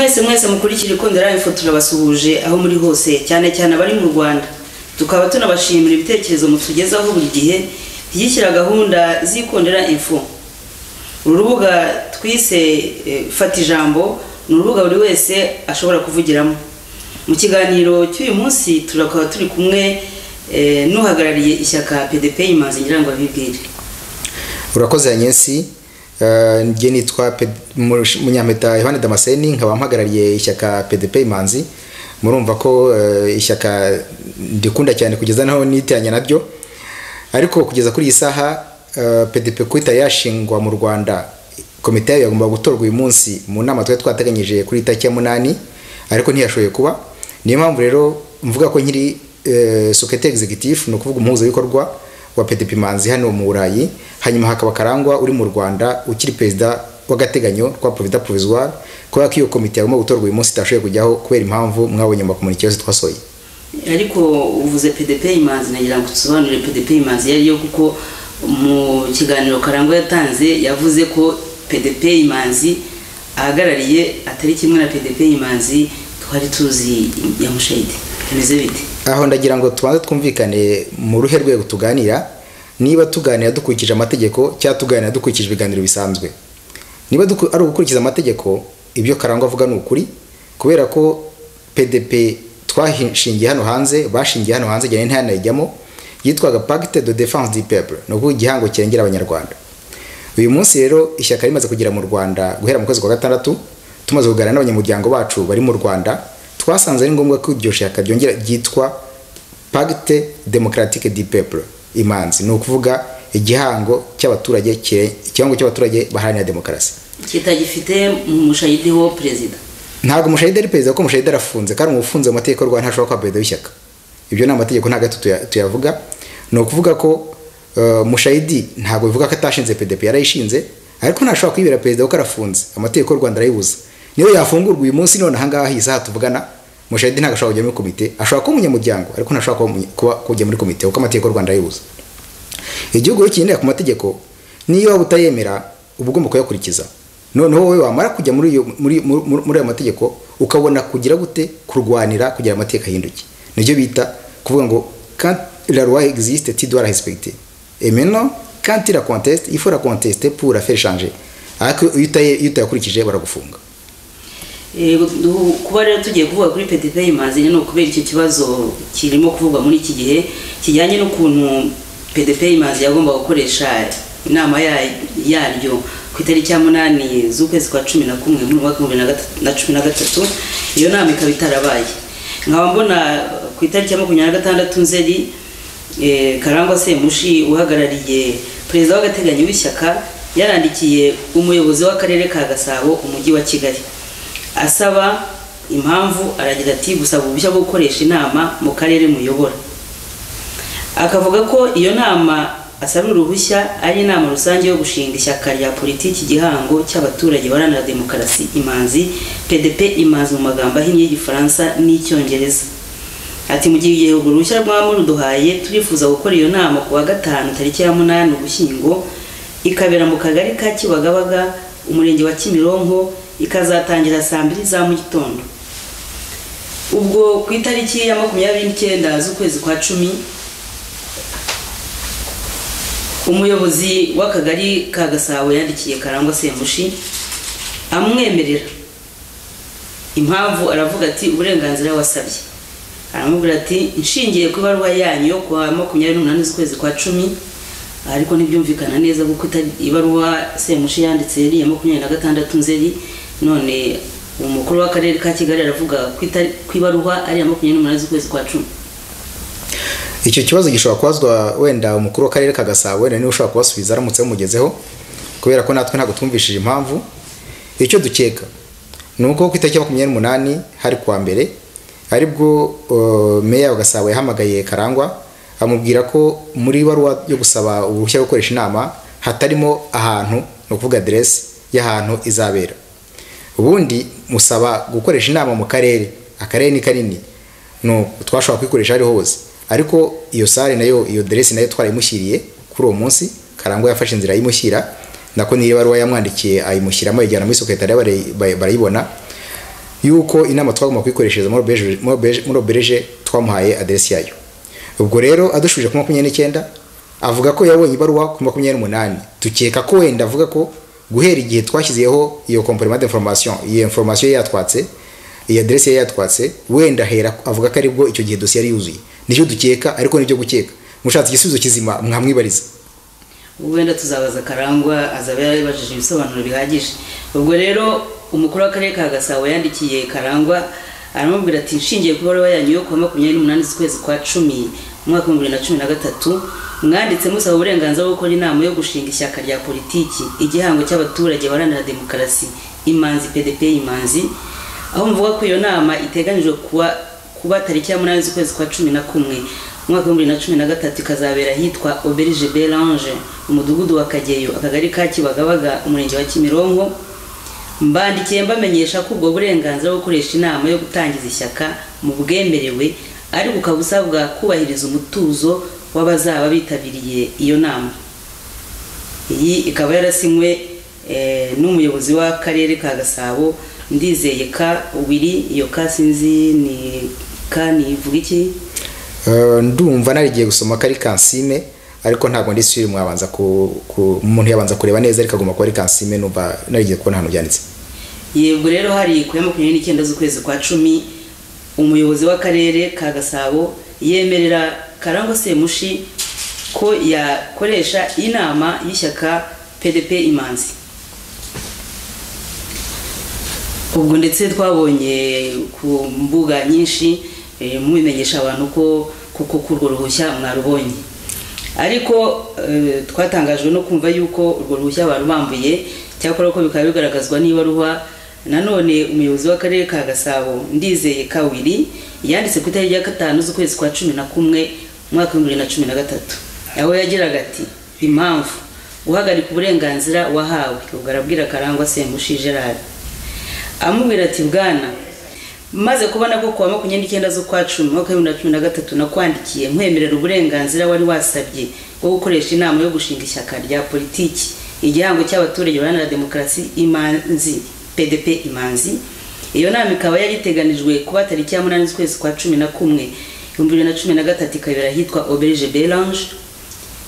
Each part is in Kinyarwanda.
mwese mukurikira ikondera info turabasuhuje aho muri hose cyane cyane abari mu Rwanda tukaba tunabashimira ibitekerezo mutugezaho buri gihe yishyira gahunda z'ikondera info. Urubuga twise fata ijambo n'urubuga buri wese ashobora kuvugiramo. Mu kiganiro cy'uyu munsi turakaba turi kumwe n'uhagarariye ishyaka PDP Imanzi ngira ngo abibwire. Urakoze Agnes. Nge nitwa Munyampeta Yohani Damascene nkaba mpagarariye ishyaka PDP Imanzi. Murumva ko ishyaka ndikunda cyane kugeza naho nitanya nabyo, ariko kugeza kuri iyi saha PDP kwita yashingwa mu Rwanda, komite yagomba gutorwa uyu munsi mu nama twateganyije kuri tariki ya 8, ariko ntiyashoboye kuba. Niyo mpamvu rero mvuga ko nkiri secretary executive no kuvuga umuhuza w'ikorwa wa PDP Imanzi hano mu Burayi, hanyuma hakaba Karangwa uri mu Rwanda ukiri president w'agateganyo kwa providence provisoire, kwa kiyo komite yagomba gutorwa uyu munsi tashoboye kujyaho kubera impamvu mwabonye mu communication twasoye. Ariko uvuze PDP Imanzi nagira ngo tusobanure PDP Imanzi yariyo, kuko mu kiganiro Karangwa yatanze yavuze ko PDP Imanzi ahagarariye atari kimwe na PDP Imanzi twari tuzi ya Mushayidi. Bimeze bite? Aho ndagira ngo tubanze twumvikane mu ruhe rwego tuganira, niba tuganira dukurikije amategeko cyangwa tuganira dukurikije ibiganiro bisanzwe. Niba ari ugukurikiza amategeko, ibyo Karangwa avuga ni ukuri, kubera ko PDP twashingiye hano hanze, bashingiye hano hanze cyane ntanayijyamo, yitwaga Pacte de Défense du Peuple, no kuvuga igihango kirengera abanyarwanda. Uyu munsi rero ishyaka rimaze kugera mu Rwanda guhera mu kwezi kwa 6, tumaze kuganira n'abanyamuryango bacu bari mu Rwanda, twasanze ari ngombwa ko iryo shyaka byongera ryitwa Pacte Démocratique du Peuple Imanzi, no kuvuga igihango cy'abaturage cyangwa cy'abaturage baharanira demokarasi. Kitagifite Mushayidi wo president. Ntago Mushayidi ari president, ko Mushayidi arafunze, kandi umufunze mu mategeko rwa ntashobora kwa president w'ishyaka. Ibyo ni amategeko ntago tuyavuga. No kuvuga ko Mushayidi ntago bivuga ko atashinze PDP, yarayishinze, ariko ntashobora kwibera president ko arafunze. Amategeko Rwanda arayibuza. Niyo yafungurwa uyu munsi none ahangaha hisaha tuvugana, Mushayidi ntago ashobora kujya muri komite, ashobora kuba umunyamuryango ariko ntashobora kujya muri komite kuko amategeko Rwanda arayibuza. Igihugu cyindira ku mategeko, niyo utayemera ubugomba kuyakurikiza. Noneho wowe wamara kujya muri ayo mategeko ukabona kugira gute kurwanira kugira amategeko ahinduke. Nibyo bita kuvuga ngo quand la loi existe tu dois la respecter. Et maintenant quand tu la contestes, il faut la contester pour la faire changer. Ariko iyo utayakurikije baragufunga. Kuba rero tugiye kuvuga kuri PDP Imanzi no kubera icyo kibazo kirimo kuvugwa muri iki gihe kijyanye n'ukuntu PDP Imanzi yagomba gukoresha inama yaryo ku itariki ya 8 z'ukwezi kwa 11 mu mwaka wa 2013. Iyo nama ikaba itarabaye. Nkaba mbona ku itariki ya 26 Nzeri Karangwa Semushi uhagarariye president w'agateganyo w'ishyaka yarandikiye umuyobozi w'akarere ka Gasabo umujyi wa Kigali asaba impamvu, aragira ati gusaba ubushya bwo gukoresha inama mu karere muyobora. Akavuga ko iyo nama asaba uruhushya ari inama rusange yo gushinga ishyaka rya politiki igihango cy'abaturage baharanira demokarasi Imanzi, PDP Imanzi mu magambo ahinnye y'Igifaransa n'Icyongereza. Ati mu gihe uruhushya rwamuruduhaye turifuza gukora iyo nama ku wa 5 tariki ya 8 Ugushyingo, ikabera mu kagari ka Kibagabaga, umurenge wa Kimironko, ikazatangira saa 2 za mu gitondo. Ubwo ku itariki ya 29 z'ukwezi kwa 10 umuyobozi w'akagari ka Gasabo yandikiye Karangwa Semushi amwemerera. Impamvu aravuga ati uburenganzira wasabye. Aramubwira ati nshingiye ku ibaruwa yanyu yo kwa 28 z'ukwezi kwa 10, ariko ntibyumvikana neza kuko ibaruwa Semushi yanditse yari ya 26 Nzeri, none umukuru w'akarere ka Kigali aravuga ku ibaruwa ari ya 28 z'ukwezi kwa 10. Icyo kibazo gishobora kwazwa wenda umukuru w'akarere ka Gasabo, wenda niwe ushobora kubasubiza aramutse mugezeho, kubera ko natwe ntago twumvishije impamvu. Icyo dukeka nuko ku itariki ya 28 hari kwa mbere aribwo meya wa Gasabo yahamagaye Karangwa amubwira ko muri baruwa yo gusaba ubushya bwo gukoresha inama hatarimo ahantu, no kuvuga adresse y'ahantu izabera. Ubundi musaba gukoresha inama mu akarere ni kanini, no twashobora kwikoresha ari hose, ariko iyo sare nayo iyo adresse nayo twarayimushyiriye kuri uwo munsi. Karangwa yafashe inzira yimushyira, nako niyo baruwa yamwandikiye ayimushyiramo ijyana muri secretariat barayibona. yuko inama twagomba kuyikoreshereza muri auberge twamuhaye adresse yayo. Ubwo rero adushubije ku 29 avuga ko yabonye ibaruwa ku 28. Tukeka ko wenda avuga ko guhera igihe twashyizeho iyo complément d'information, iyo information yatwatse, iyi adresse yatwatse, wenda hera avuga ko aribwo icyo gihe dossier yari yuzuye. Nicyo dukeka, ariko nibyo gukeka. Mushatse igisubizo kizima mwamwibariza. Wenda tuzabaza Karangwa azaba yaribajije ibisobanuro bihagije. Ubwo rero umukuru w'akarere ka Gasabo yandikiye Karangwa aramubwira ati nshingiye ku baruwa yanyu yo ku 28 z'ukwezi kwa 10 mwaka wa 2013 mwanditse musaba uburenganzira bwo gukora inama yo gushinga ishyaka rya politiki igihango cy'abaturage baharanira demokarasi Imanzi PDP Imanzi, aho mvuga ko iyo nama iteganijwe kuba tariki ya 8 z'ukwezi kwa 11 mwaka wa 2013 ikazabera hitwa Auberge Belange umudugudu wa Kageyo akagari ka Kibagabaga umurenge wa Kimironko. Mbandikiye mbamenyesha ko ubwo burenganzira bwo gukoresha inama yo gutangiza ishyaka mu bwemerewe ariko ukabusabwa kubahiriza umutuzo w'abazaba bitabiriye iyo nama. Iyi ikaba yarasinywe n'umuyobozi w'akarere ka Gasabo Ndizeye ka Ubiri. Iyo ka sinzi ni ivuga iki? Ndumva narigiye gusoma kari kansime ariko ntabwo ndi sure mwabanza umuntu yabanza kureba neza ariko agomba kuba ari kansime numva narigiye kubona hano byanditse. Yego rero hari ku 29 z'ukwezi kwa 10 umuyobozi w'akarere ka Gasabo yemerera Karangwa Semushi ko yakoresha inama y'ishyaka PDP Imanzi. Ubwo ndetse twabonye ku mbuga nyinshi mubimenyesha abantu ko kurwo ruhushya mwarubonye, ariko twatangajwe no kumva yuko urwo ruhushya barubambuye, cyakora ko bikaba bigaragazwa niba ruha. Nanone umuyobozi w'akarere ka Gasabo Ndizeye Kawiri yanditse ku itariki ya 5 z'ukwezi kwa 11 mwaka wa 2013 aho yagiraga ati impamvu guhagarika uburenganzira wahawe. Ubwo arabwira Karangwa Semushi Gerard amubwira ati bwana, maze kubona ko kuwa 29 z'ukwa 10 mwaka wa 2013 nakwandikiye nkwemerera uburenganzira wari wasabye bwo gukoresha inama yo gushinga ishyaka rya politiki igihango cy'abaturage baharanira demokarasi Imanzi PDP Imanzi. Iyo nama ikaba yari iteganijwe kuba tariki ya 8 z'ukwezi kwa 11 2013 ikabera hitwa Auberge Belange.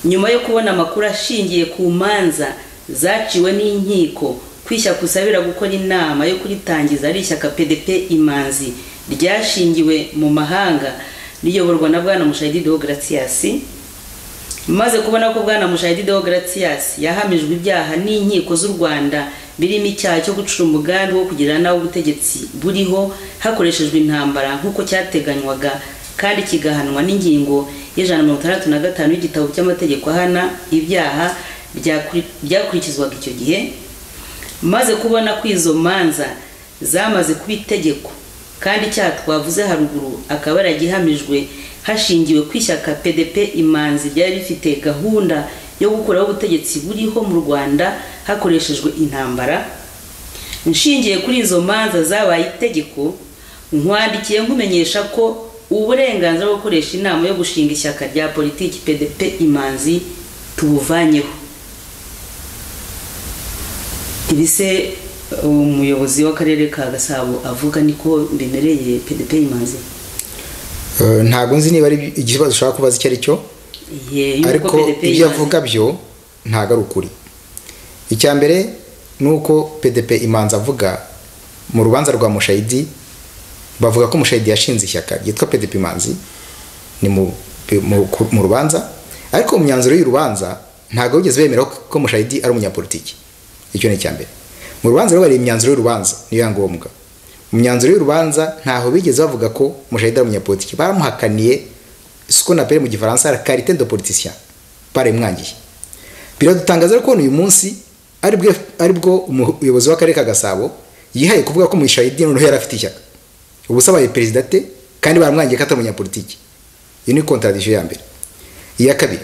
Nyuma yo kubona amakuru ashingiye ku manza zaciwe n'inkiko kwishyaka kusabira gukora inama yo kuritangiza ari ishyaka PDP Imanzi ryashingiwe mu mahanga riyoborwa na bwana Mushayidi Deogratias, maze kubona ko bwana Mushayidi Deogratias yahamijwe ibyaha n'inkiko z'u Rwanda birimo icyaha cyo gucura umugambi wo kugira nawo ubutegetsi buriho hakoreshejwe intambara nk'uko cyateganywaga kandi kigahanwa n'ingingo y'165 y'igitabo cy'amategeko ahana ibyaha byakurikizwaga icyo gihe, maze kubona ko izo manza zamaze kuba itegeko kandi icyaha twavuze haruguru akaba yaragihamijwe hashingiwe ku ishyaka PDP Imanzi ryari rifite gahunda yo gukuraho ubutegetsi buriho mu Rwanda hakoreshejwe intambara. Nshingiye kuri izo manza zabaye itegeko, nkwandikiye nkumenyesha ko uburenganzira bwo gukoresha inama yo gushinga ishyaka rya politiki PDP Imanzi tubuvanyeho. Ibise umuyobozi w'akarere ka Gasabo avuga niko bimereye PDP Imanzi. Ntabwo nzi niba ari ikibazo ushaka kubaza icyo ari cyo, ariko ibyo avuga byo ntago ari ukuri. Icya mbere nuko PDP Imanzi avuga mu rubanza rwa Mushayidi bavuga ko Mushayidi yashinze ishyaka ryitwa PDP Imanzi ni mu rubanza, ariko mu myanzuro y'urubanza ntago bigeze bemera ko Mushayidi ari umunyapolitiki. Icyo ni cyambere. Mu rubanza bari imyanzuro y'urubanza niyo yangombwa. Mu myanzuro y'urubanza ntaho bigeze bavuga ko Mushayidi ari umunyapolitiki, baramuhakaniye ce qu'on appelle mu gifaransa la qualité de politicien baramwangiye. Biradutangaza ko uyu munsi aribwo umuyobozi w'akarere ka Gasabo yihaye kuvuga ko Mushayidi noneho yari afite ishyaka ubusabaye presidente kandi baramwangiye ko atari umunyapolitiki. Iyo ni contradiction ya mbere. Iya kabiri,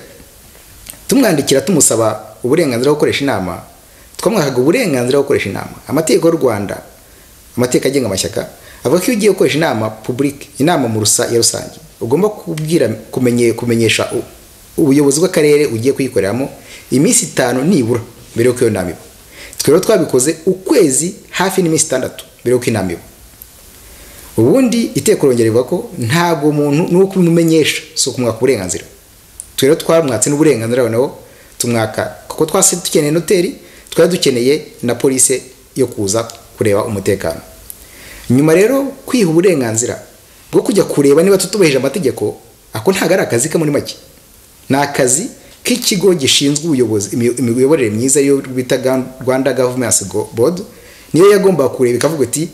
tumwandikira tumusaba uburenganzira bwo gukoresha inama, twamwakaga uburenganzira bwo gukoresha inama. Amategeko y'u Rwanda, amategeko agenga amashyaka avuga ko iyo ugiye gukoresha inama public, inama mu rusange, ugomba kumenyesha ubuyobozi bw'akarere ugiye kuyikoreramo iminsi 5 nibura mbere yo kwiyo nama. Twero twabikoze ukwezi hafi n'iminsi 6 mbere yo kwinama. ubundi iteko rongera rivuga ko ntago umuntu nuko bimumenyesha so kumwaka uburenganzira. Twero twaramwatse n'uburenganzira naho tumwaka kuko twase dukeneye noteri, twari dukeneye na police yo kuza kureba umutekano. Nyuma rero kwiha uburenganzira bwo kujya kureba niba tutubahije amategeko, ako ntago ari akazi ka muri make. Na akazi k'ikigo gishinzwe ubuyobozi imiyoborere myiza yo bita Rwanda Governance Board, niyo yagomba kureba ikavuga ati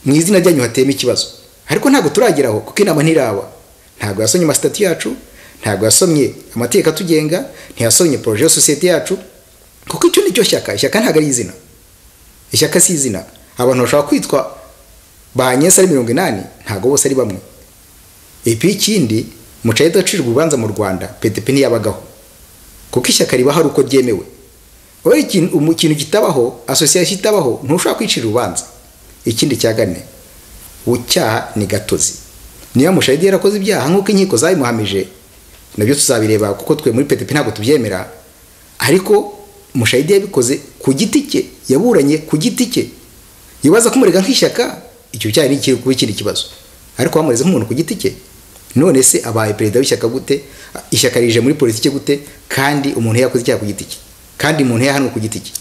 mu izina ryanyu hatema ikibazo. Ariko ntago turageraho kuko inama ntiraba. Ntago yasomye amasitati yacu, ntago yasomye amategeko atugenga, ntiyasomye projet ya societe yacu. Kuko icyo nicyo shyaka ntago ari izina. Ishyaka si izina. Abantu bashaka kwitwa banyesa ari 80 ntago bose ari bamwe. Epi ikindi mucaye dacirwa ubanza mu Rwanda PDP ntiyabagaho. Kuko ishyaka riba hari uko ryemewe. Oya ikintu kitabaho, association itabaho, ntushaka kwicira ubanza. Ikindi cyagane ucyaha ni gatozi. Niyo mushahidi yarakoze ibyaha nkuko inkiko zabimuhamije, nabyo tuzabireba kuko twe muri PDP ntabwo tubyemera. Ariko mushahidi yabikoze ku giti cye, yaburanye ku giti cye. Yibaza kumurega nk'ishyaka, icyo cyaha ni kuba ikindi kibazo. Ariko bamureze nk'umuntu ku giti cye. None se abaye perezida w'ishyaka gute? Ishyaka rije muri politike gute kandi umuntu yakoze icyaha ku giti cye? Kandi umuntu yahanwe ku giti cye.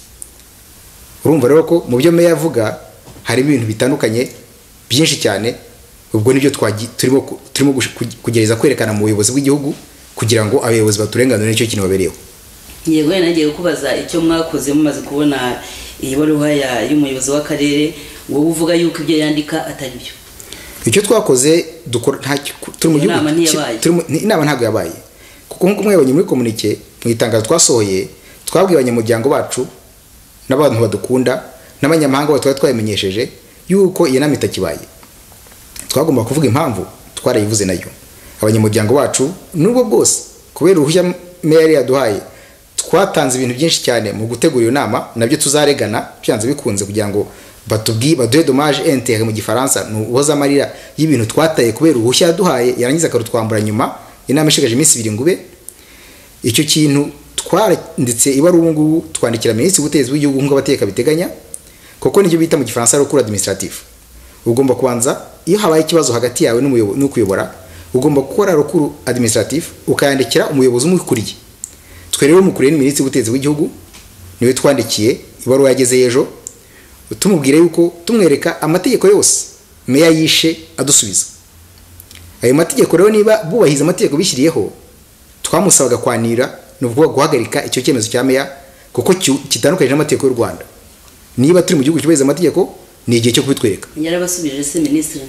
Urumva rero ko mu byo meya avuga hari ibintu bitandukanye byinshi cyane. Ubwo nibyo turimo kugereza kwerekana mu buyobozi bw'igihugu kugira ngo abayobozi baturenganure nicyo kintu babereyeho. Yego nagiye kubaza icyo mwakoze mumaze kubona iyi baruha y'umuyobozi w'akarere ngo uvuga yuko ibyo yandika atari byo. Icyo twakoze dukora turi mu gihugu inama ntago yabaye kuko nkuko mwebonye muri communique mu itangazo twasohoye twabwiye abanyamuryango bacu n'abantu badukunda n'abanyamahanga batwa twayemenyesheje yuko iyo nama itakibaye. Twagomba kuvuga impamvu twarayivuze nayo. Abanyamuryango bacu nubwo bwose kubera uruhushya meya yaduhaye twatanze ibintu byinshi cyane mu gutegura iyo nama, nabyo tuzaregana byanze bikunze kugira ngo baduhe dommage intérêt mu gifaransa nuboza amarira y'ibintu twataye kubera uruhushya yaduhaye yarangiza akarutwambura nyuma inama ishigaje iminsi 2 ngube. Icyo kintu twaranditse ibaruwa ngubu twandikira minisitiri w'ubutegetsi bw'igihugu nk'abateka biteganya kuko nicyo bita mu gifaransa recours administratif. Ugomba kubanza iyo habaye ikibazo hagati yawe n'ukuyobora, ugomba gukora recours administratif ukayandikira umuyobozi umukuriye. Twe rero umukuriye ni minisitiri w'ubutegetsi bw'igihugu, niwe twandikiye ibaruwa yageze ejo tumubwire yuko tumwereka amategeko yose meya yishe adusubiza. Ayo mategeko rero niba bubahiza amategeko bishyiriyeho twamusabaga kwanira no guhagarika icyo cyemezo cya meya kuko kitandukanye n'amategeko y'u Rwanda. Niba turi mu gihugu cyubahiriza amategeko ni igihe cyo kubitwereka. Yarabasubije se ministre?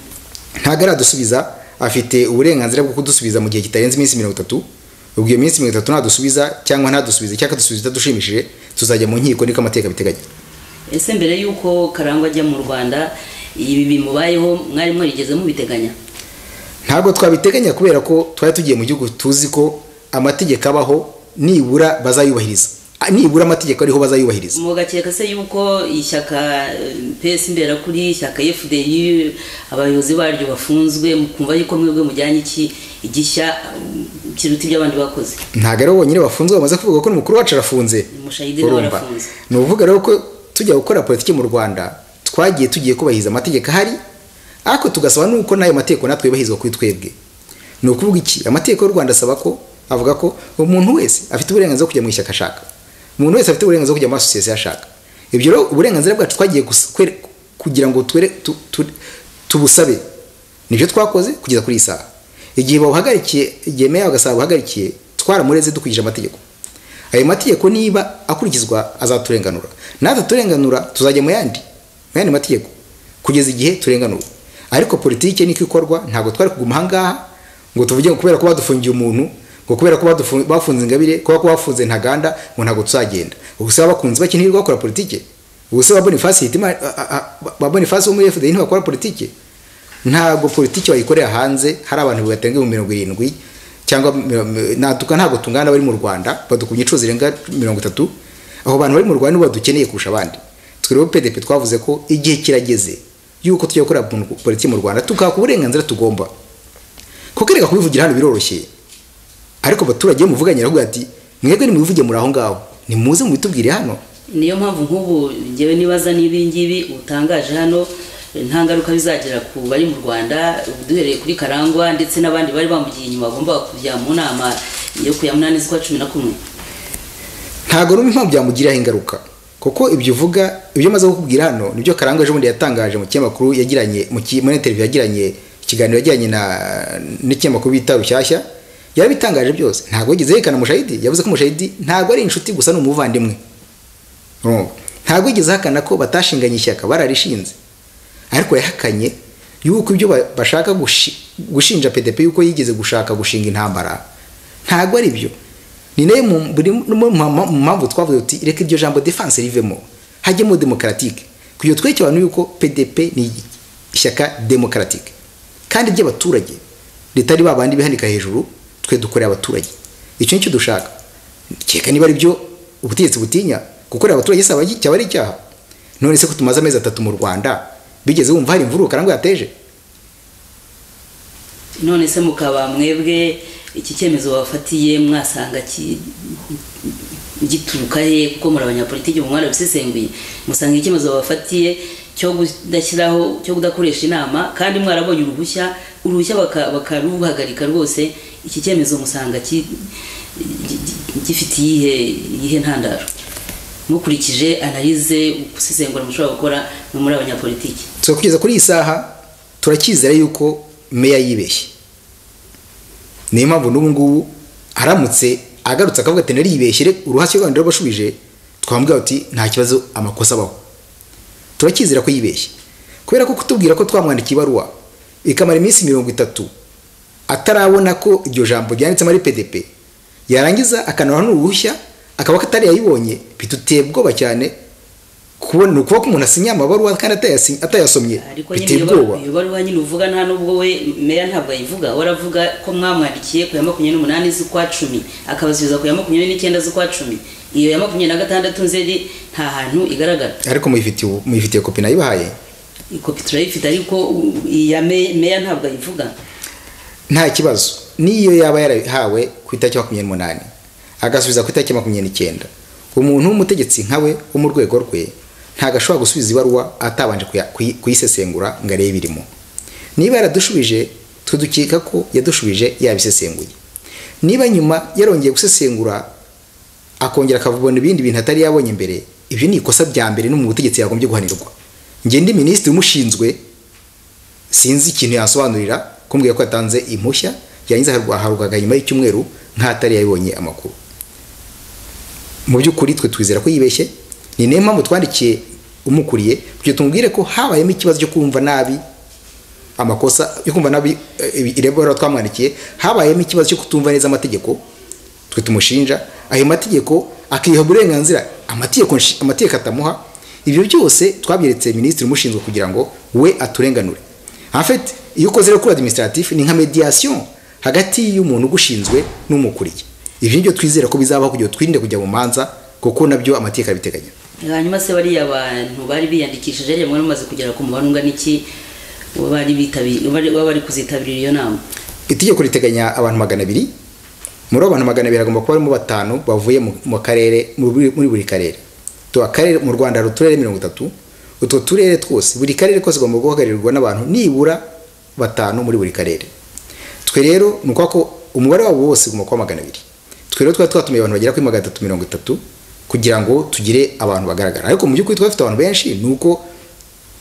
Ntago aradusubiza, afite uburenganzira bwo kudusubiza mu gihe kitarenze iminsi 30. Ubwo iyo minsi 30 ntadusubiza cyangwa ntadusubize cyangwa dusubiza dushimishije tuzajya mu nkiko niko amategeko biteganya. Ese mbere yuko Karangwa ajya mu Rwanda ibi bimubayeho mwari mwarigeze mubiteganya? Ntabwo twabiteganya kubera ko twari tugiye mu gihugu tuzi ko amategeko abaho nibura bazayubahiriza. Nibura amategeko ariho bazayubahiriza. Mugakeka se yuko ishyaka PS imbera kuri ishyaka FDI abayobozi baryo bafunzwe mukumva yuko mwebwe mujyanye iki igishya kiruti by'abandi bakoze? Ntago rero bonyine bafunzwe bamaze kuvuga ko n'umukuru wacu arafunze. Mushahidi nawe arafunze. No uvuga rero ko tujya gukora politiki mu Rwanda tugiye kubahiza amategeko ahari, ariko tugasaba nuko nayo mategeko natwe bahizwa kuri twebwe. No kuvuga iki amategeko y'u Rwanda asaba ko avuga ko umuntu wese afite uburenganzira kujya mu ishyaka ashaka. Umuntu wese afite uburenganzira kujya mu association ashaka. Ibyo rero uburenganzira bwacu twagiye kugira ngo tubusabe. Nibyo twakoze kugeza kuri isaha. Igihe bawuhagarikiye, igihe meya agasaba buhagarikiye, twaramureze dukujije amategeko. Ayo mategeko niba akurikizwa azaturenganura. Natwe turenganura tuzajya mu yandi mategeko kugeza igihe turenganura. Ariko politike niko ikorwa, ntabwo twari kuguma hangaha ngo tuvuge ngo kubera ko badufungiye umuntu, ngo kubera ko bafunze Ingabire, ko bafunze Ntaganda ngo ntabwo tuzagenda. Ubuse abakunzi bakinirwa bakora politike. Ubuse Boniface wo muri FDI ntibakora politike. Ntabwo politike bayikorera hanze, hari abantu batenga mu 70 cyangwa natuka ntabwo tungana bari mu Rwanda badukumye inshuro zirenga 30. Aho bantu bari mu Rwanda badukeneye kurusha abandi. Twirebo PDP twavuze ko igihe kirageze yuko tujya gukora politiki mu Rwanda tukaka uburenganzira tugomba. Kuko reka kubivugira hano biroroshye. Ariko baturage muvuganye ravuga ati mwebwe ni mubivuge muri aho ngaho. Ni muze mu bitubwire hano. Niyo mpamvu nk'ubu ngewe nibaza n'ibingibi utangaje hano nta ngaruka bizagira ku bari mu Rwanda, duhereye kuri Karangwa ndetse n'abandi bari bamugiye inyuma bagomba kujya mu nama yo ku ya 8 z'ukwa 11. Ntago numva impamvu byamugiraho ingaruka, kuko ibyo uvuga ibyo maze kukubwira hano nibyo Karangwa ejo bundi yatangaje mu kinyamakuru yagiranye muri interview yagiranye ikiganiro yagiranye n'ikinyamakuru bita Rushyashya, yabitangaje byose. Ntago yigeze yekana Mushayidi, yavuze ko Mushayidi ntago ari inshuti gusa n'umuvandimwe. Ntago yigeze hakana ko batashinganye ishyaka, bararishinze. Ariko yahakanye yuko ibyo bashaka gushinja PDP yuko yigeze gushaka gushinga intambara ntago ari byo. Ni nayo mu mpamvu twavuze uti reka iryo jambo defense rivemo, hajyemo democratique, kuyo tweke abantu yuko PDP ni ishyaka democratique kandi by'abaturage, ritari babandi bihanika hejuru, twe dukorera abaturage. Icyo nicyo dushaka. Keka niba ari byo ubutegetsi butinya gukorera abaturage saba cyaba ari cyaha. None se ko tumaze amezi 3 mu Rwanda, bigeze wumva hari imvuru Karangwa yateje? None se mukaba mwebwe iki cyemezo wafatiye mwasanga gituruka he? Kuko muri abanyapolitiki mu mwara bisesenguye, musanga icyemezo wafatiye cyo kudashyiraho, cyo kudakoresha inama, kandi mwarabonye uruhushya bakaruhagarika rwose. Iki cyemezo musanga gifitiye ihe ntandaro mukurikije analize gusesengura mushobora gukora muri abanyapolitiki? So kugeza kuri isaha turakizera yuko meya yibeshye. Niyo mpamvu n'ubu ngubu aramutse agarutse akavuga ati naribeshyire uruhashye rwanda rwabashubije, twambwira uti nta kibazo, amakosa abaho. Turakizera ko yibeshye, kubera ko kutubwira ko twamwandikiye ibaruwa ikamara iminsi 30 atarabona ko iryo jambo ryanditse muri PDP, yarangiza akanora n'uruhushya akaba katari yayibonye, bituteye ubwoba cyane. Kubona uko umuntu asinya amabaruwa kandi atayasomye biteye ubwoba. Iyo baruwa nyine uvuga nta nubwo we meya ntabwo ayivuga, waravuga ko mwamwandikiye ku ya 28 z'ukwa 10 akabasubiza ku ya 29 z'ukwa 10. Iyo ya 26 Nzeri nta hantu igaragara. Ariko muyifitiye kopi nayibahaye? Ikopi turayifite, ariko iya meya ntabwo ayivuga. Nta kibazo niyo yaba yarahawe ku itariki 28 agasubiza ku itariki 29, umuntu w'umutegetsi nkawe wo mu rwego rwe ntagashobora gusubiza ibaruwa atabanje kuyisesengura ngo arebe birimo. Niba yaradushubije tudukeka ko yadushubije yabisesenguye. Niba nyuma yarongeye gusesengura akongera akavubona ibindi bintu atari yabonye imbere, ibyo ni ikosa bya mbere no mu butegetsi yagombye guhanirwa. Nge ndi minisitiri umushinzwe, sinzi ikintu yasobanurira kumbwira ko yatanze impushya yanyiza harugaga nyuma y'icyumweru nk'atari yabonye amakuru. Mu by'ukuri twe twizera ko yibeshye. Ni nayo mpamvu twandikiye umukuriye kugira tumubwire ko habayemo ikibazo cyo kumva nabi amakosa, yo kumva nabi irebora twamwandikiye, habayemo ikibazo cyo kutumva neza amategeko twe tumushinja. Ayo mategeko akiha uburenganzira amategeko atamuha. Ibyo byose twabyeretse minisitiri umushinzwe kugira ngo we aturenganure. En fait, iyo ukoze rero kuri administratif ni nka mediation hagati y'umuntu ugushinzwe n'umukuriye. Ibyo nibyo twizera ko bizabaho kugira twirinde kujya mu manza, kuko nabyo amategeko abiteganya. Hanyuma se bari abantu bari biyandikishije rero mwari mumaze kugera ku mubare ungana iki bari kuzitabira iyo nama? Itegeko riteganya abantu 200. Muri abantu 200 agomba kuba barimo 5 bavuye mu karere, muri buri karere. To akarere mu Rwanda ruturere 30. Utwo turere twose, buri karere kose gomba guhagarirwa n'abantu nibura 5 muri buri karere. Twe rero nuko ko umubare wabo wose gomba kuba 200. Twe rero twatumiye abantu bagera kuri 330 kugira ngo tugire abantu bagaragara. Ariko mu by'ukuri twafite abantu benshi, nuko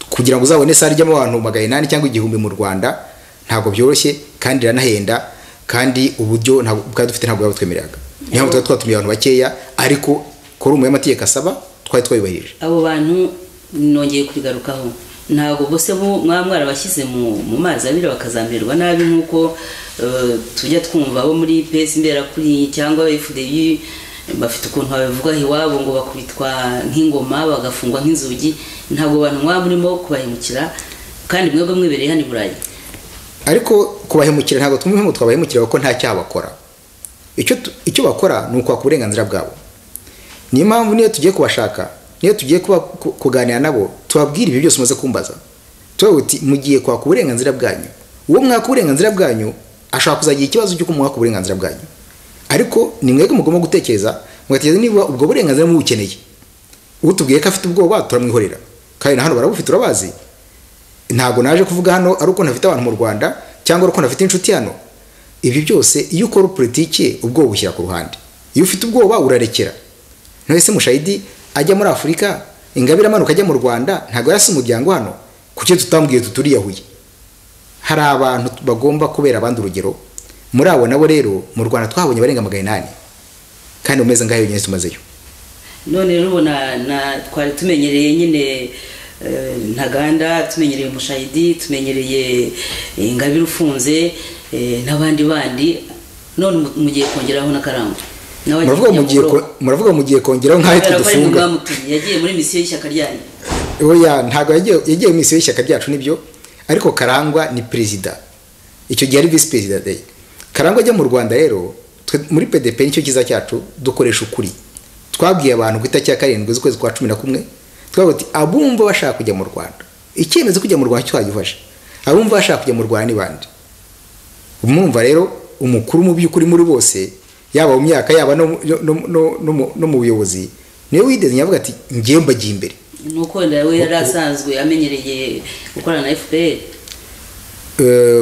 kugira ngo uzabone sare ry'amo abantu 800 cyangwa 1000 mu Rwanda ntabwo byoroshye kandi ranahenda, kandi uburyo ntabwo bwadufite ntabwo yabutwemereraga. Niyo mpamvu twatumiye abantu bakeya, ariko kuri umwe amategeko asaba twari twayubahirije. Abo bantu nongeye kurigarukaho, ntabwo bose mwarabashyize mu mazi abiri bakazamererwa nabi nkuko tujya twumva abo muri PS Imbera kuri cyangwa FDU bafite ukuntu babivuga iwabo ngo bakubitwa nk'ingoma bagafungwa nk'inzugi. Ntabwo abantu mwamurimo kubahemukira, kandi mwebwe mwibereye hano i Burayi. Ariko kubahemukira ntabwo tumwe twabahemukira kuko nta cyaha bakora. Icyo bakora ni ukwaka uburenganzira bwabo. Niyo mpamvu niyo tugiye kubashaka, niyo tugiye kuganira nabo, tubabwira ibyo byose umaze kumbaza. Tubavuti mugiye kwaka uburenganzira bwanyu. Uwo mwaka uburenganzira bwanyu ashaka kuzagira ikibazo cyo kumwaka uburenganzira bwanyu. Ariko ni mwebwe mugomba gutekereza, mugatekereza niba ubwo burenganzira mubukeneye. Utubwiye ko afite ubwoba turamwihorera. Kandi na hano barabufite urabazi. ntabwo naje kuvuga hano ari uko ntafite abantu mu Rwanda cyangwa ari uko ntafite inshuti hano. Ibi byose iyo ukora politiki ubwoba bushyira ku ruhande. Iyo ufite ubwoba urarekera. None se Mushayidi ajya muri Afurika, Ingabire amanuka ajya mu Rwanda, ntabwo yarasi umuryango hano, kuki tutambwiye tuturiyahuye? Hari abantu bagomba kubera abandi urugero. Muri abo nabo rero mu Rwanda twahabonye barenga 800 kandi umeze ngaho nyine tumazeyo. None rero ubona twari tumenyereye nyine Ntaganda, tumenyereye Mushayidi, tumenyereye Ingabire ufunze n'abandi bandi, none mugiye kongeraho na Karangwa. Muravuga mugiye kongeraho nk'aho tudufunga. Yagiye muri misiyo y'ishyaka ryanyu. Oya, ntago yagiye muri misiyo y'ishyaka ryacu nibyo, ariko Karangwa ni president. Icyo gihe ari vice president. Karangwa ajya mu Rwanda rero, muri PDP nicyo kiza cyacu, dukoresha ukuri. Twabwiye abantu ku itariki ya 7 z'ukwezi kwa 11, twavuga ati abumva bashaka kujya mu Rwanda. Icyemezo kujya mu Rwanda cyagifashe. Abumva bashaka kujya mu Rwanda ni bande? Umwumva rero umukuru mu by'ukuri muri bose, yaba mu myaka yaba no mu buyobozi, niwe wideze nyavuga ati ngiye mbagiye imbere. Nuko ndawe yarasanzwe amenyereye gukorana na FPR.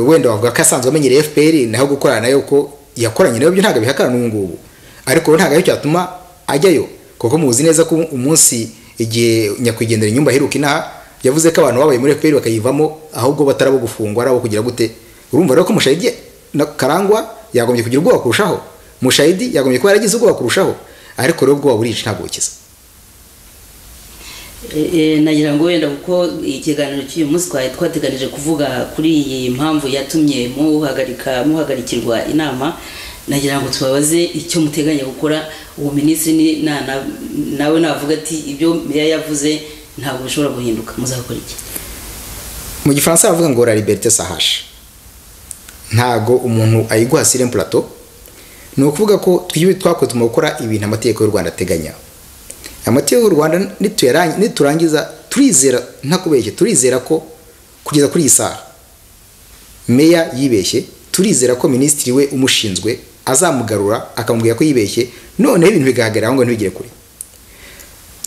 Wenda wavuga ko asanzwe amenyereye FPR naho gukorana nayo ko yakoranye nayo byo ntago bihakana n'ubungubu. Ariko ntago ari cyatuma ajyayo, kuko muzi neza ko umunsi igihe nyakwigendera inyumba heruka inaha yavuze ko abantu babaye muri FPR bakayivamo ahubwo batarabo gufungwa arabo kugira gute. Urumva rero ko Mushayidi na Karangwa yagombye kugira ubwoba kurushaho. Mushayidi yagombye kuba yaragize ubwoba kurushaho, ariko rero ubwoba burica ntabwo bukiza. Nagira ngo wenda kuko ikiganiro cy'uyu munsi twateganije kuvuga kuri iyi mpamvu yatumye muhagarikirwa inama, nagira ngo tubabaze icyo muteganya gukora. Uwo minisitiri nawe navuga ati ibyo meya yavuze ntabwo bishobora guhinduka, muzakora iki? Mu Gifaransa bavuga ngo la liberté s'arrache. Ntago umuntu ayiguha sur un plateau. Ni ukuvuga ko twakoze mu gukora ibintu amategeko y'u Rwanda ateganya. Amategeko y'u Rwanda niturangiza turizera, ntakubeshye, turizera ko kugeza kuri iyi saha meya yibeshye, turizera ko minisitiri we umushinzwe azamugarura akamubwira ko yibeshye, none ibintu bigahagarara ngo ntibigire kuri.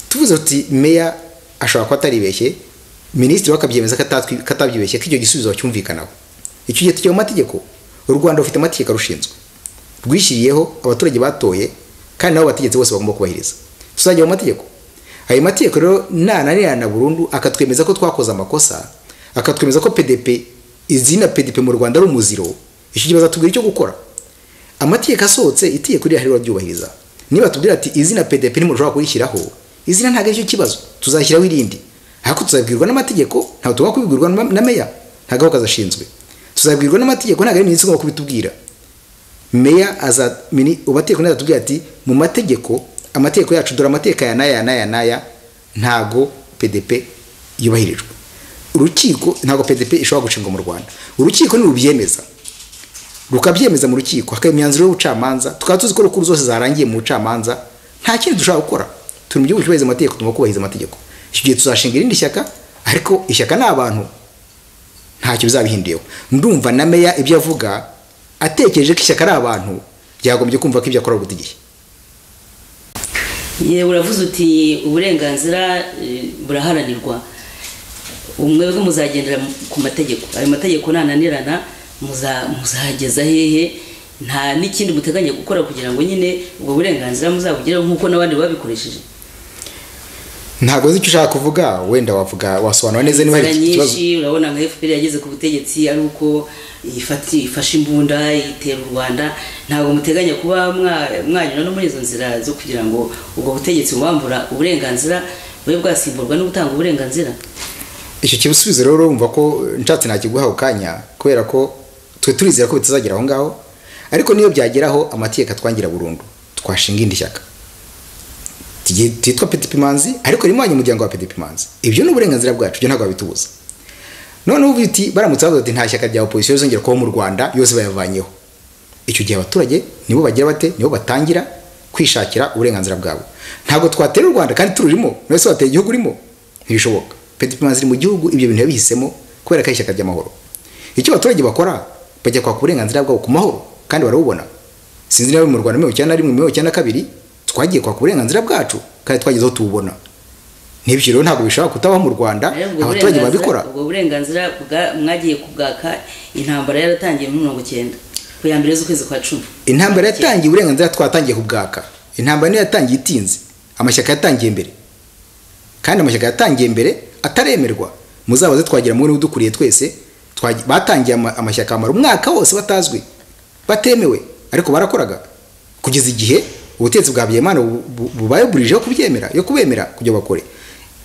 Tuvuze uti meya ashobora kuba ataribeshye, minisitiri wakabyemeza katabyibeshye, ko icyo gisubizo cyumvikanaho. Icyo gihe tujya mu mategeko. U Rwanda rufite amategeko arushinzwe, rwishyiriyeho abaturage batoye, kandi nabo bategetse bose bagomba kubahiriza. Tuzajya mu mategeko. Ayo mategeko rero nananirana burundu akatwemeza ko twakoze amakosa, akatwemeza ko PDP izina PDP mu Rwanda ari umuziro. Icyo kibazo tubwira icyo gukora. Amategeko asohotse itegeko riri hariho byubahiriza. Niba tubwira ati izina PDP ni mushobora kuyishyiraho, izina ntago ari cyo kibazo, tuzashyiraho irindi. Ariko tuzabwirwa n'amategeko, ntabwo tugomba kubibwirwa na meya, ntago kazashinzwe. Tuzabwirwa n'amategeko, ntago ari minisitiri ugomba kubitubwira. Meya ubategeko neza tubwira ati mu mategeko, amategeko yacu dore amategeko ya naya ntago PDP yubahirijwe. Urukiko ntago PDP ishobora gucunga mu Rwanda. Urukiko ni rubyemeza, rukabyemeza mu rukiko, hakaba imyanzuro y'ubucamanza, tukaba tuzi ko rukuru zose zarangiye mu bucamanza, nta kintu dushobora gukora. Turi mu gihugu cyubahiriza amategeko, tugomba kubahiriza amategeko. Icyo gihe tuzashinga irindi shyaka, ariko ishyaka ni abantu, ntacyo bizabihinduyeho. Ndumva na meya ibyo avuga atekereje ko ishyaka ari abantu, byagombye kumva ko ibyo akora butegiye. Yewe uravuze uti uburenganzira buraharanirwa, umwebwe muzagendera ku mategeko. Ayo mategeko nananirana muzageza hehe? Nta n'ikindi muteganya gukora kugira ngo nyine ubwo burenganzira muzabugireho nk'uko n'abandi babikoresheje? Ntabwo uzi icyo ushaka kuvuga, wenda wasobanura neza niba hari ikibazo. Urabona nka FPR yageze ku butegetsi ari uko ifashe imbunda itera u Rwanda. Ntabwo muteganya kuba mwanyura no muri izo nzira zo kugira ngo ubwo butegetsi bubambura uburenganzira bwe bwasimburwa no gutanga uburenganzira? Icyo kibisubizo rero urumva ko nshatse nakiguha ukanya, kubera ko twe turizera ko bitazagera aho ngaho, ariko niyo byageraho amategeko atwangira burundu, twashinga indi shyaka titwa PDP Manzi, ariko rimwe abanyamuryango wa PDP Manzi. Ibyo ni uburenganzira bwacu, byo ntabwo babitubuza. None ubu biti baramutse bavuga ati nta shyaka rya opposition zongera kuba mu Rwanda, yose bayavanyeho. Icyo gihe abaturage nibo bagira bate, nibo batangira kwishakira uburenganzira bwabo. Ntabwo twatera u Rwanda kandi tururimo, nose wateye igihugu urimo, ntibishoboka. PDP Manzi mu gihugu ibyo bintu yabihisemo kubera ko ishyaka ry'amahoro. Icyo abaturage bakora bajya kwa uburenganzira bwabo ku mahoro, kandi barabubona. Sinzi niba mu Rwanda 1991 1992 twagiye kwa uburenganzira bwacu kandi twagezeho tububona. n'ibyo rero ntabwo bishobora kutabaho mu Rwanda, abaturage babikora. Ubwo burenganzira mwagiye kubwaka intambara yaratangiye mu 1990 ku ya mbere z'ukwezi kwa 10. Intambara yatangiye, uburenganzira twatangiye kubwaka. Intambara niyo yatangiye itinze, amashyaka yatangiye mbere, kandi amashyaka yatangiye mbere ataremerwa. Muzabaze twagira mu udukuriye twese batangiye amashyaka amara umwaka wose batazwi, batemewe, ariko barakoraga kugeza igihe ubutegetsi bwa Habyarimana bubayoburijeho kubyemera, yo kubemera kujya bakore.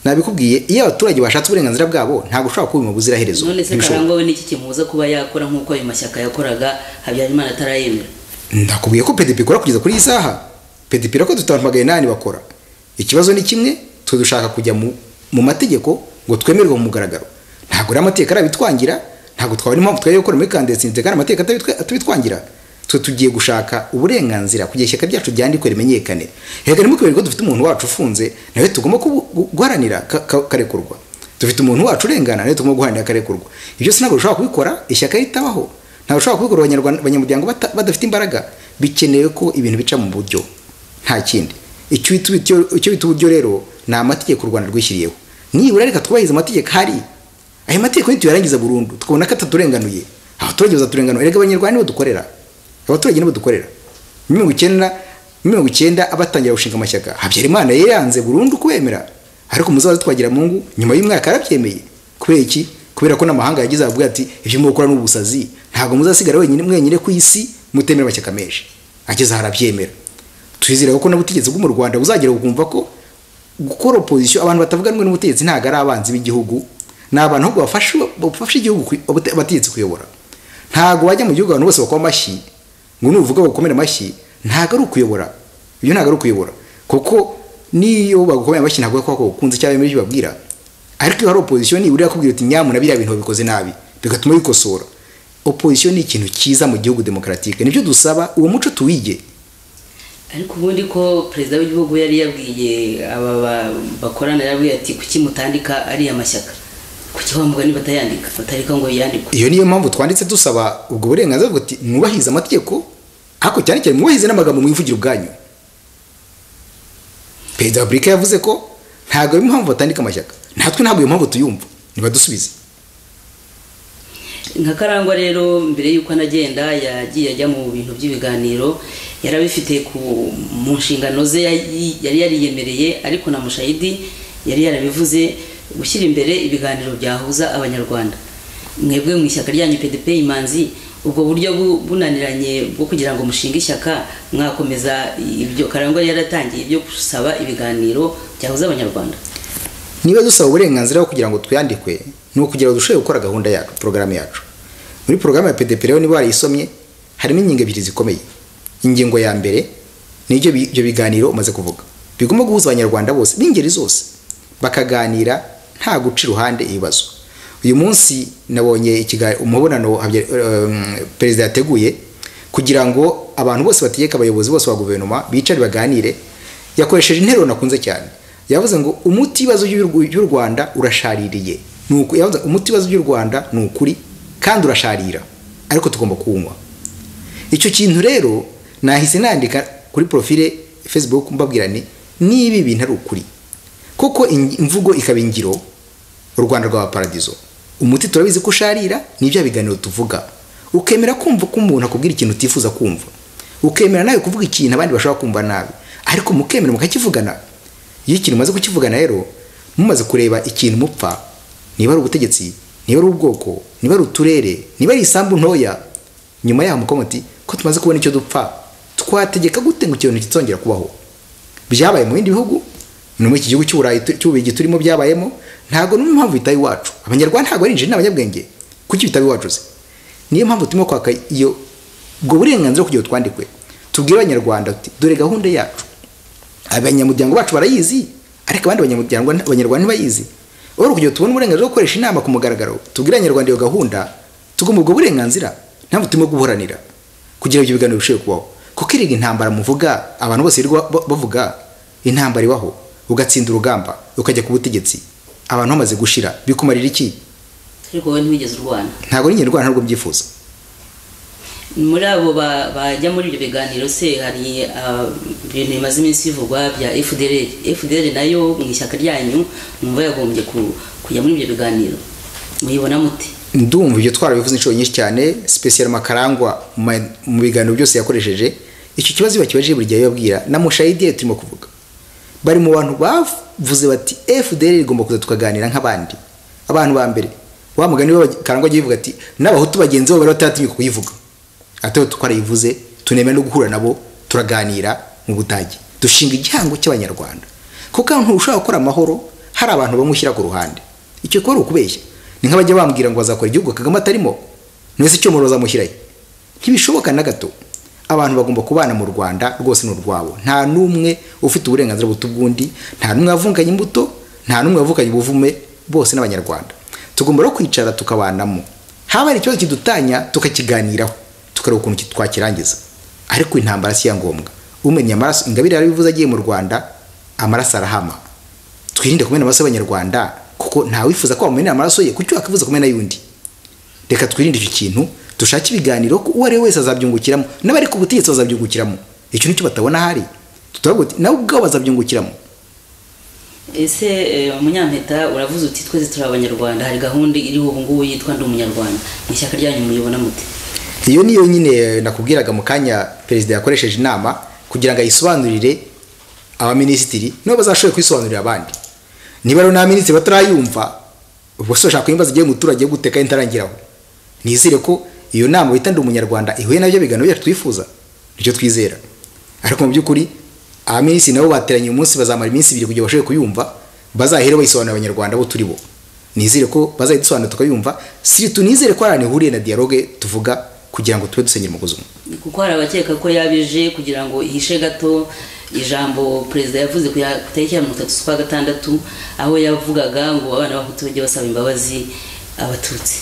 Nabikubwiye, iyo abaturage bashatse uburenganzira bwabo ntabwo ushobora kubima buzira herezo. None se Karangwa we niki kimuza kuba yakora nkuko ayo mashyaka yakoraga Habyarimana atarayemera? Ndakubwiye ko PDP ikora kugeza kuri isaha. PDP rako tutambagaye nani bakora. Ikibazo ni kimwe, twe dushaka kujya mu mategeko ngo twemerwe mu mugaragaro. Ntabwo ari amateka arabitwangira, ntabwo twabona impamvu twaye gukora muri clandestine kandi amateka atabitwangira. Twe tugiye gushaka uburenganzira kugira ishyaka ryacu ryandikwe rimenyekane. Hega ni mukubera ko dufite umuntu wacu ufunze, nawe tugomba guharanira karekurwa. Dufite umuntu wacu urengana, nawe tugomba guharanira karekurwa. Ibyo sinabwo ushobora kubikora ishyaka ritabaho. Ntabwo ushobora kubikora abanyamuryango badafite imbaraga. Bikenewe ko ibintu bica mu buryo, nta kindi. Icyo bita uburyo rero ni amategeko u Rwanda rwishyiriyeho. Nibura reka twubahiriza amategeko hari. Ayo mategeko nituyarangiza burundu tukabona ko ataturenganuye, abaturage bazaturenganuye. Erega abanyarwanda nibo dukorera, abaturage nibo dukorera. 1990 abatangira gushinga amashyaka, Habyarimana yanze burundu kubemera, ariko muzaza twagira Mungu nyuma y'umwaka arabyemeye. Kubera iki? Kubera ko n'amahanga yagize avuga ati ibyo mukora n'ubusazi, ntabwo muzasigara mwenyine ku isi mutemera amashyaka menshi. Ageze harabyemera. Twizera ko n'ubutegetsi bwo mu Rwanda buzagira ukumva ko gukora opposition abantu batavuga n'umwe n'ubutegetsi ntago ari abanzi b'igihugu, n'abantu ahubwo bafasha igihugu abategetsi kuyobora. Ntago wajya mu gihugu abantu bose bakoma amashyi ngo nuvuga gukomera amashyi, ntago ari ukuyobora. Ibyo ntago ari ukuyobora, kuko niyo bagukomera amashyi ntago ko ukunze cyane muri babwira. Ariko iyo hari opposition ni uri yakubwira uti nyamuna biriya bintu bikoze nabi, bigatuma bikosora. Opposition ni ikintu cyiza mu gihugu demokratike, nibyo dusaba uwo muco tuwige. Ariko ubundi ko perezida w'igihugu yari yabwiye aba bakorana yabwiye ati kuki mutandika ari amashyaka, kuki bamuga ni batayandika batarika ngo yandikwe. Iyo niyo mpamvu twanditse dusaba ubwo burenganzira bwo ati mwubahize amategeko, ako cyane cyane mwubahize n'amagambo mwivugira ubwanyu. Perezida wa Republika yavuze ko ntago ari impamvu batandika amashyaka, natwe ntabwo iyo mpamvu tuyumva, nibadusubize. Nka Karangwa rero mbere yuko anagenda yagiye ajya mu bintu by'ibiganiro, yarabifite mu nshingano ze yari yariyemereye, ariko na Mushayidi yari yarabivuze gushyira imbere ibiganiro byahuza abanyarwanda. Mwebwe mu ishyaka ryanyu PDP Imanzi, ubwo buryo bunaniranye bwo kugira ngo mushinge ishyaka mwakomeza ibyo Karangwa yaratangiye ibyo gusaba ibiganiro byahuza abanyarwanda? Niba dusaba uburenganzira bwo kugira ngo twandikwe, no kugira ngo dushobore gukora gahunda yacu, programme yacu. Muri programme ya PDP rero niba warayisomye harimo ingingo ebyiri zikomeye. Ingingo ya mbere ni ibyo biganiro umaze kuvuga, bigomba guhuza abanyarwanda bose b'ingeri zose bakaganira nta guca iruhande ibibazo. Uyu munsi nabonye umubonano perezida yateguye kugira ngo abantu bose bategeka abayobozi bose ba guverinoma bicare baganire. Yakoresheje interuro nakunze cyane, yavuze ngo umuti ibibazo by'u Rwanda urashaririye. Nuko yavuze umuti ibibazo by'u Rwanda ni ukuri kandi urasharira, ariko tugomba kuwunywa. Icyo kintu rero nahise nandika kuri profile Facebook mbabwirane nibi bintu ari ukuri, kuko imvugo ikaba ingiro. U Rwanda rwa paradizo, umuti turabizi ko usharira, nibyo biganiro tuvuga. Ukemera kumva ko umuntu akubwira ikintu utifuza kumva, ukemera nawe kuvuga ikintu abandi bashaka kumva nabi, ariko mukemera mukakivugana. Iyo ikintu umaze kukivugana rero, mumaze kureba ikintu mupfa, niba ari ubutegetsi, niba ari ubwoko, niba ari uturere, niba ari isambu ntoya, nyuma yaho mukomoti ko tumaze kubona icyo dupfa, twategeka gute ngo ikintu kitongera kubaho. Byabaye mu bindi bihugu, no mu iki gihugu cy'Uburayi cy'ubigi turimo byabayemo, ntago n'umwe mpamvu bitaye iwacu. Abanyarwanda ntago ari injini n'abanyabwenge, kuki bitaye iwacu se? Niyo mpamvu turimo kwaka iyo ubwo burenganzira kugira twandikwe. Tubwire abanyarwanda uti dore gahunda yacu. Abanyamuryango bacu barayizi, ariko abandi abanyarwanda ntibayizi. Oro kugira tubone uburenganzira bwo gukoresha inama ku mugaragaro, tubwire abanyarwanda iyo gahunda, tugomba ubwo burenganzira, ntabwo turimo guhoranira kugira ibyo biganiro bishoboye kubaho. Kuko iriga intambara muvuga, abantu bose bavuga intambara ibaho, ugatsinda urugamba ukajya ku butegetsi, abantu bamaze gushira bikumarira iki? Ariko wowe ntibigeze urwana. Ntago n'ingendo rwana ntabwo mbyifuza. muri abo bajya muri ibyo biganiro se hari ibintu bimaze iminsi bivugwa bya FDL nayo mu ishyaka ryanyu mwumva yagombye kujya muri ibyo biganiro muyibona muti? Ndumva ibyo twarabivuze inshuro nyinshi cyane, special Makarangwa mu biganiro byose yakoresheje icyo kibazo bakibaje buri gihe yababwira na Mushayidi turimo kuvuga bari mu bantu bavuze bati FDL igomba kuza tukaganira nk'abandi abantu ba mbere. Wa mugani wa Karangwa agiye ati n'abahutu bagenzi bo bari batatinyuka kuyivuga, ate twarayivuze tunemera no guhura nabo turaganira mu Budage dushinga igihango cy'abanyarwanda, kuko abantu ushaka gukora amahoro hari abantu bamushyira ku ruhande. Icyo ko ari ukubeshya, ni nk'abajya bambwira ngo bazakora igihugu Kagame atarimo, nese cyo muroza mushyirayo, ntibishoboka na gato. Abantu bagomba kubana mu Rwanda rwose n'urwabo, nta numwe ufite uburenganzira butubwundi, nta numwe avunganye imbuto, nta numwe avukanye ubuvume, bose n'abanyarwanda. Tugomba no kwicara tukabanamo, haba ari ikibazo kidutanya tukakiganiraho tukareba ukuntu twakirangiza. Ariko intambara si ya ngombwa, umenya amaraso. Ingabire yarabivuze agiye mu Rwanda amaraso arahama. Twirinde kumena amaraso y'abanyarwanda, kuko nta wifuza ko bamena amaraso ye, kuko akivuza kumena yundi. Reka twirinde icyo kintu, dushake ibiganiro ko uwari wese azabyungukiramo, n'abari ku butegetsi bazabyungukiramo. Icyo nicyo batabona hari, tutavuga nawe ubwo bazabyungukiramo. Ese Munyampeta uravuze uti twese turi abanyarwanda, hari gahunda iriho ubu ngubu yitwa Ndi Umunyarwanda, ni ishyaka ryanyu muyibona muti? Iyo niyo nyine nakubwiraga mu kanya perezida yakoresheje inama kugira ngo ayisobanurire abaminisitiri no bazashoboye kwisobanurira abandi. Niba rero na minisitiri batarayumva, ubwo se ushaka kwimbaza igihe umuturage guteka intarangiraho. Nizere ko iyo nama bita Ndi Umunyarwanda ihuye nabyo biganiro byacu twifuza, nicyo twizera. Ariko mu by'ukuri abaminisitiri nabo bateranye umunsi bazamara iminsi 2 kugira bashobore kuyumva, bazahere bayisobanurira abanyarwanda bo turi bo. Nizere ko bazayidusobanura tukayumva, si tunizere ko arane huriye na dialogue tuvuga kugira ngo tube dusenyera umugozi umwe. Kuko hari abakeka ko yabije kugira ngo ihishe gato ijambo perezida yavuze ku tariki ya 3/6 aho yavugaga ngo abana b'abahutu bajye basaba imbabazi abatutsi.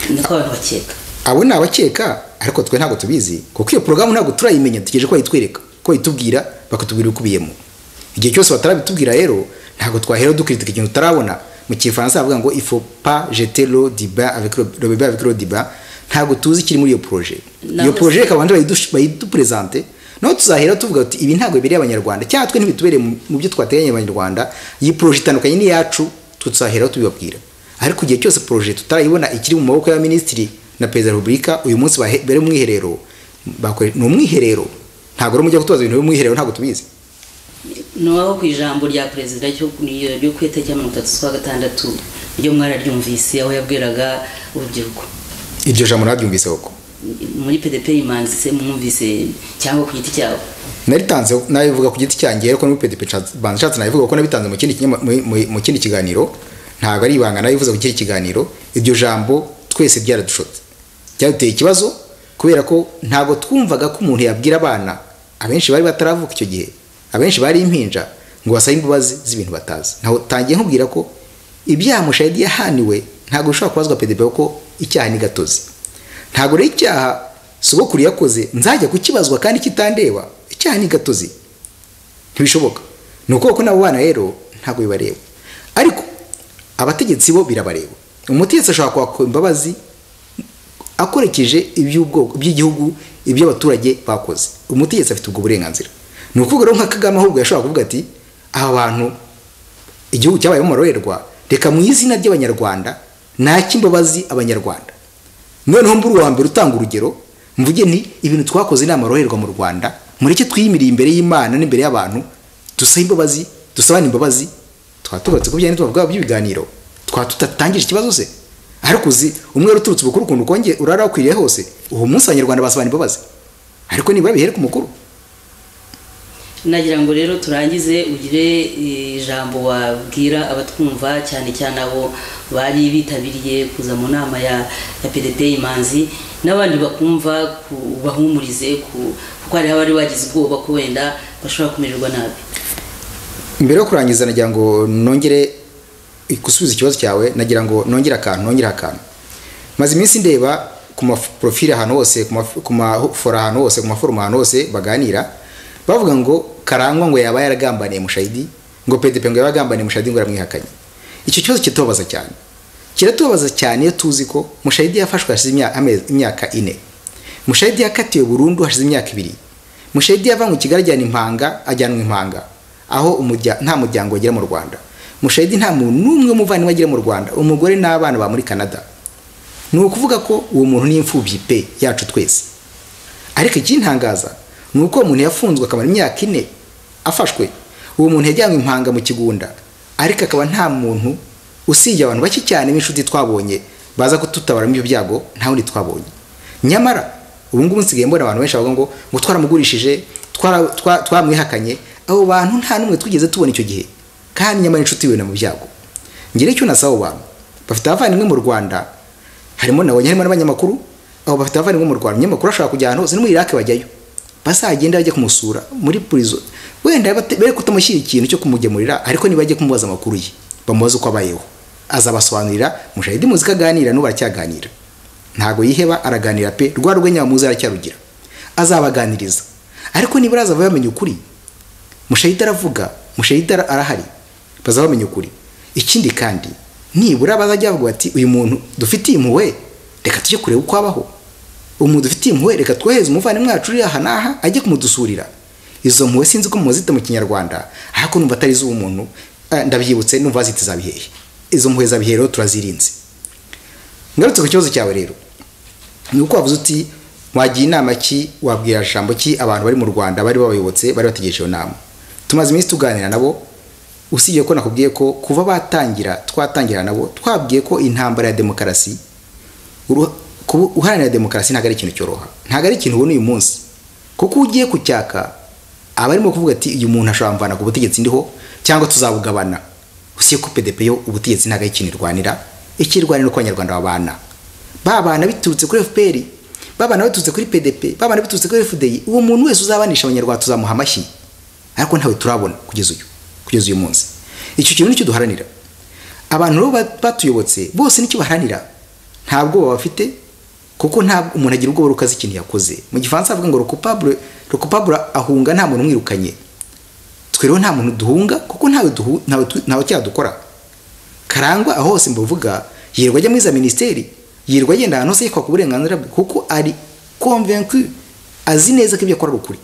Niko abantu bakeka. Abo ni abakeka, ariko twe ntabwo tubizi, kuko iyo program ntabwo turayimenya, tugeje ko bayitwereka, ko itubwira bakatubwira ukubiyemo. Igihe cyose batarabitubwira rero ntabwo twahera dukritika ikintu utarabona. Mu Kifaransa bavuga ngo il faut pas jeter le débat avec le bébé avec le débat. Ntabwo tuzi kiri muri iyo projet. Iyo projet kabanje bayidupresenter, no tuzahera tuvuga ati ibi ntabwo biri abanyarwanda, cyangwa twe ntibitubereye mu byo twateganya abanyarwanda. Iyi projet itandukanye ni yacu, tuzahera tubibabwira. Ariko igihe cyose projet tutarayibona ikiri mu maboko ya ministry na Perezida wa Republika, uyu munsi bari mu mwiherero, bakore no mwiherero, ntabwo ari mujya kutubaza ibintu mwiherero, ntabwo tubizi. No ku ijambo rya perezida cyo kwete cya 3/6 ryo mwararyumvise aho yabwiraga urubyiruko. Iryo jambo nabyumvise uko muri PDP imanzi se mwumvise cyangwa ku giti cyawe? Naritanze nayivuga ku giti cyanjye, ariko muri PDP banzatse nayivuga ko nabitanze mu kindi kiganiro, ntabwo ari ibanga nayivuze ku kindi kiganiro. Iryo jambo twese byaradushotse, cyateye ikibazo kubera ko ntabwo twumvaga ko umuntu yabwira abana, abenshi bari bataravuka icyo gihe, abenshi bari impinja, ngo basabe imbabazi z'ibintu batazi. Naho tangiye nkubwira ko ibyaha Mushayidi yahaniwe ntabwo ushobora kubazwa PDP ko icyaha ni gatozi. Ntabwo rero icyaha sogokuru yakoze nzajya kukibazwa kandi kitandeba, icyaha ni gatozi, ntibishoboka. Nuko ko nabo bana rero ntabwo bibareba, ariko abategetsi bo birabareba. Umutegetsi ashobora kwaka imbabazi akorekeje by'igihugu ibyo abaturage bakoze. Umutegetsi afite ubwo burenganzira. Nuko rero nka Kagame ahubwo yashobora kuvuga ati aba bantu igihugu cyabaye mu marorerwa, reka mu izina ry'abanyarwanda nakimbabazi abanyarwanda. Noneho mburu wa mbere utanga urugero, mvuge nti ibintu twakoze ni amarorerwa mu Rwanda, mureke twiyimiriye imbere y'Imana n'imbere y'abantu, dusaba imbabazi, dusabana imbabazi. Twatubatse ko byane tubavuga by'ibiganiro, twatutatangije ikibazo se. Ariko uzi umwe ruturutse ubukuru kuntu konge urara ukwiriye hose, uwo munsi abanyarwanda basabana imbabazi, ariko niba bihere ku mukuru. Nagira ngo rero turangize ugire ijambo wabwira abatwumva, cyane cyane abo bari bitabiriye kuza mu nama ya PDP imanzi, n'abandi bakumva bahumurize kuko ari abari bagize ubwoba ko wenda bashobora kumererwa nabi. Mbere yo kurangiza nagira ngo nongere ikusubiza ikibazo cyawe, nagira ngo nongere akantu. Maze iminsi ndeba ku profile ahantu hose, ku mafora ahantu hose, ku maforum ahantu hose baganira, bavuga ngo Karangwa ngo yaba yaragambaniye Mushayidi, ngo PDP ngo yabagambaniye Mushayidi ngo aramwihakanye. Icyo kibazo kitubabaza cyane iyo tuzi ko Mushayidi yafashwe hashize imyaka 4. Mushayidi yakatiwe burundu hashize imyaka 2. Mushayidi yava mu Kigali ajyanwa Impanga aho nta muryango wagira mu Rwanda. Mushayidi nta muntu n'umwe umuvandimwe wagira mu Rwanda, umugore n'abana ba muri Canada. Ni ukuvuga ko uwo muntu ni imfubyi pe yacu twese. Ariko ikintangaza ni uko umuntu yafunzwe akamara imyaka 4 afashwe. Uwo muntu yajyanywe Impanga mu Kigunda, ariko akaba nta muntu usijya abantu baki cyane n'inshuti twabonye baza kututabara mu byago nta wundi twabonye. Nyamara ubu ngubu nsigaye mbona abantu benshi bavuga ngo twaramugurishije, twamwihakanye. Abo bantu nta numwe twigeze tubona icyo gihe, kandi nyamara inshuti we na mu byago. Ngire icyo nasaba abantu bafite abavandimwe mu Rwanda, harimo n'abanyamakuru, abo bafite abavandimwe mu Rwanda, nyamakuru ashaka kujya ahantu hose no muri Iraq bajyayo, basagenda bajya kumusura muri prison, wenda bere kutamushyira ikintu cyo kumugemurira, ariko niba bajye kumubaza amakuru ye bamubaza uko abayeho, azabasobanurira. Mushayidi muzika aganira no baracyaganira, ntago yiheba, araganira pe, rwa rwenya muzi aracyarugira, azabaganiriza. Ariko nibura azava bamenye ukuri, Mushayidi aravuga, Mushayidi arahari, bazaba bamenye ukuri. Ikindi kandi nibura bazajya bavuga ati uyu muntu dufitiye impuhwe, reka tujye kureba uko abaho. Umuntu dufitiye impuhwe, reka twoheze umuvandimwe wacu uri aha naha ajye kumudusurira. Izo mpuhwe sinzi ko muzita mu Kinyarwanda, ariko numva atari zo umuntu, ndabyibutse numva zitiza bihehe. Izo mpuhwe za bihero turazirinze. Ngarutse ku kibazo cyawe rero, ni uko wavuze uti wagiye inama ki, wabwira jambo ki abantu bari mu Rwanda bari babayobotse bari bategereje iyo nama. Tumaze iminsi tuganira nabo, usibye ko nakubwiye ko kuva twatangira nabo twabwiye ko intambara ya demokarasi, uharanira demokarasi ntago ari ikintu cyoroha, ntago ari ikintu ubona uyu munsi, kuko ugiye kucyaka abarimo kuvuga ati uyu muntu ashobora ku butegetsi ndiho cyangwa tuzabugabana. Usiye ko PDP yo ubutegetsi ntago ari ikintu irwanira, ikirwanira ko abanyarwanda babana biturutse kuri FPR, babana biturutse kuri PDP, babana biturutse kuri FDI. Uwo muntu wese uzabanisha abanyarwanda tuzamuha amashyi, ariko ntawe turabona kugeza uyu munsi. Icyo kintu nicyo duharanira. Abantu rero batuyobotse bose nicyo baharanira, ntabwo bafite, kuko ntabwo umuntu agira ubwo burukazi ikintu yakoze. Mu Gifaransa avuga ngo recoupable ahunga nta muntu mwirukanye. Twe rero nta muntu duhunga, kuko ntawe cyadukora. Karangwa aho hose mbavuga yirwa ajya muri za ministeri, yirwa agenda ahantu hose yikwa ku burenganzira bwe, kuko ari convaincu, azi neza ko ibyo akora ukuri.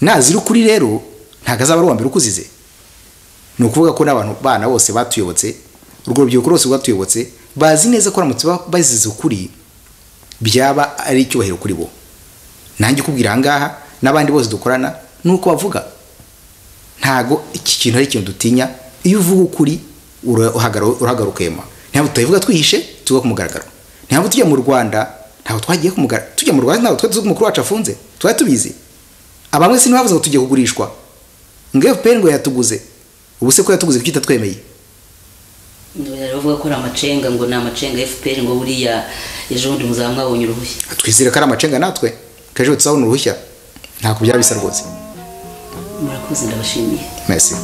Nazira ukuri rero ntago azaba ari uwambere ukuzize. Ni ukuvuga ko n'abantu bana bose batuyobotse, urwo rubyiruko rwose rwatuyobotse, bazi neza ko aramutse bazize ukuri byaba ari icyubahiro kuri bo. Nanjye kubwira ahangaha n'abandi bose dukorana nuko bavuga, ntago iki kintu ari ikintu dutinya. Iyo uvuga ukuri urahagarukema, ntabwo tuvuga twihishe, tuvuga ku mugaragaro. Ntabwo tujya mu Rwanda, ntabwo twagiye ku mugaragaro. Tujya mu Rwanda ntabwo twatuze umukuru wacu afunze, twari tubizi. Abamwe si ntibavuze ngo tujye kugurishwa, ngo FPR ngo yatuguze. Ubu se ko yatuguze kwita twemeye? Bavuga ko ari amacenga, ngo ni amacenga FPR, ngo buriya ejo bundi muzaba mwabonye uruhushya. Twizere ko ari amacenga natwe, kaje tuzabona uruhushya. Nta kubyara bisa rwose. Murakoze, ndabashimiye. Merci.